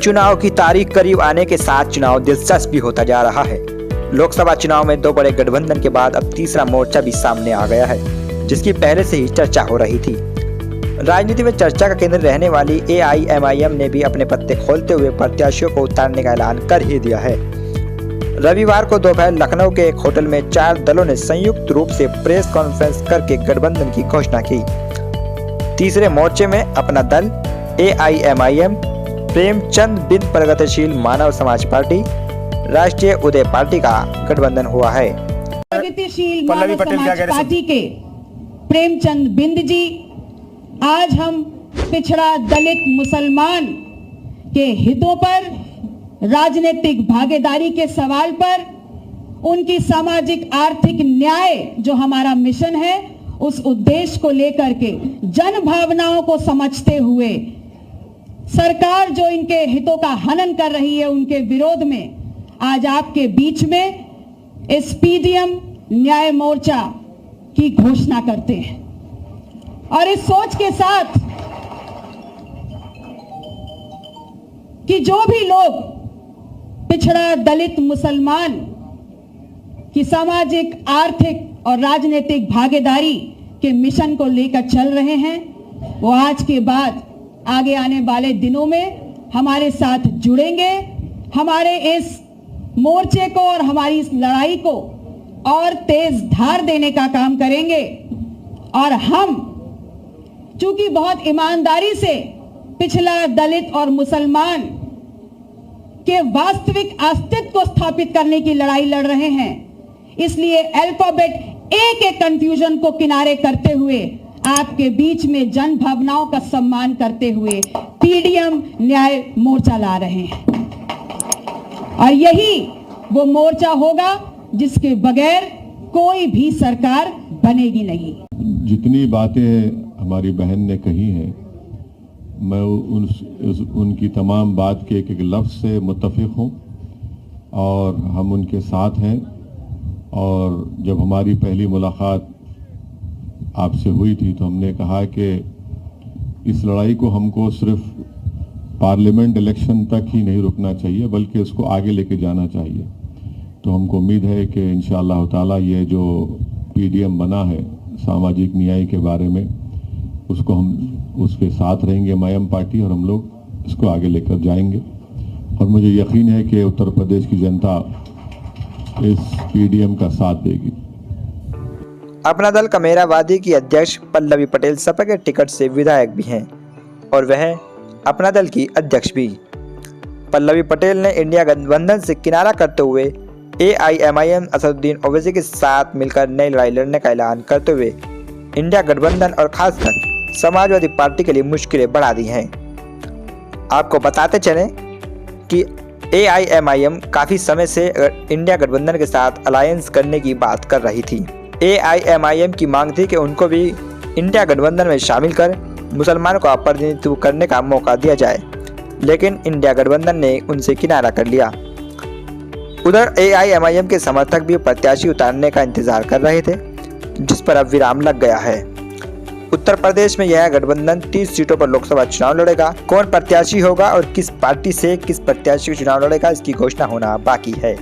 चुनाव की तारीख करीब आने के साथ चुनाव दिलचस्प भी होता जा रहा है। लोकसभा चुनाव में दो बड़े गठबंधन के बाद अब तीसरा मोर्चा भी सामने आ गया है, जिसकी पहले से ही चर्चा हो रही थी। राजनीति में चर्चा का केंद्र रहने वाली AIMIM ने भी अपने पत्ते खोलते हुए प्रत्याशियों को उतारने का ऐलान कर ही दिया है। रविवार को दोपहर लखनऊ के एक होटल में 4 दलों ने संयुक्त रूप से प्रेस कॉन्फ्रेंस करके गठबंधन की घोषणा की। तीसरे मोर्चे में अपना दल, AIMIM, प्रेमचंद बिंद प्रगतिशील मानव समाज पार्टी, राष्ट्रीय उदय पार्टी का गठबंधन हुआ है। प्रगतिशील मानव समाज पार्टी के प्रेमचंद बिंद जी, आज हम पिछड़ा दलित मुसलमान के हितों पर, राजनीतिक भागीदारी के सवाल पर, उनकी सामाजिक आर्थिक न्याय जो हमारा मिशन है, उस उद्देश्य को लेकर के जन भावनाओं को समझते हुए सरकार जो इनके हितों का हनन कर रही है, उनके विरोध में आज आपके बीच में इस PDM न्याय मोर्चा की घोषणा करते हैं। और इस सोच के साथ कि जो भी लोग पिछड़ा दलित मुसलमान की सामाजिक, आर्थिक और राजनीतिक भागीदारी के मिशन को लेकर चल रहे हैं, वो आज के बाद आगे आने वाले दिनों में हमारे साथ जुड़ेंगे, हमारे इस मोर्चे को और हमारी इस लड़ाई को और तेज धार देने का काम करेंगे। और हम चूंकि बहुत ईमानदारी से पिछड़ा दलित और मुसलमान के वास्तविक अस्तित्व को स्थापित करने की लड़ाई लड़ रहे हैं, इसलिए अल्फाबेट A के कंफ्यूजन को किनारे करते हुए आपके बीच में जन भावनाओं का सम्मान करते हुए PDM न्याय मोर्चा ला रहे हैं। और यही वो मोर्चा होगा जिसके बगैर कोई भी सरकार बनेगी नहीं। जितनी बातें हमारी बहन ने कही हैं, मैं उनकी तमाम बात के एक लफ्ज़ से मुत्तफिक हूँ और हम उनके साथ हैं। और जब हमारी पहली मुलाकात आपसे हुई थी तो हमने कहा कि इस लड़ाई को हमको सिर्फ पार्लियामेंट इलेक्शन तक ही नहीं रुकना चाहिए, बल्कि इसको आगे लेके जाना चाहिए। तो हमको उम्मीद है कि इंशाअल्लाह ताला ये जो PDM बना है सामाजिक न्याय के बारे में, उसको हम उसके साथ रहेंगे MIM पार्टी, और हम लोग इसको आगे लेकर जाएंगे। और मुझे यकीन है कि उत्तर प्रदेश की जनता इस PDM का साथ देगी। अपना दल कमेरावादी की अध्यक्ष पल्लवी पटेल सपा के टिकट से विधायक भी हैं और वह अपना दल की अध्यक्ष भी। पल्लवी पटेल ने इंडिया गठबंधन से किनारा करते हुए AIMIM असदुद्दीन ओवैसी के साथ मिलकर नई लड़ाई लड़ने का ऐलान करते हुए इंडिया गठबंधन और खासकर समाजवादी पार्टी के लिए मुश्किलें बढ़ा दी हैं। आपको बताते चलें कि AIMIM काफ़ी समय से इंडिया गठबंधन के साथ अलायंस करने की बात कर रही थी। AIMIM की मांग थी कि उनको भी इंडिया गठबंधन में शामिल कर मुसलमानों का प्रतिनिधित्व करने का मौका दिया जाए, लेकिन इंडिया गठबंधन ने उनसे किनारा कर लिया। उधर AIMIM के समर्थक भी प्रत्याशी उतारने का इंतजार कर रहे थे, जिस पर अब विराम लग गया है। उत्तर प्रदेश में यह गठबंधन 30 सीटों पर लोकसभा चुनाव लड़ेगा। कौन प्रत्याशी होगा और किस पार्टी से किस प्रत्याशी चुनाव लड़ेगा, इसकी घोषणा होना बाकी है।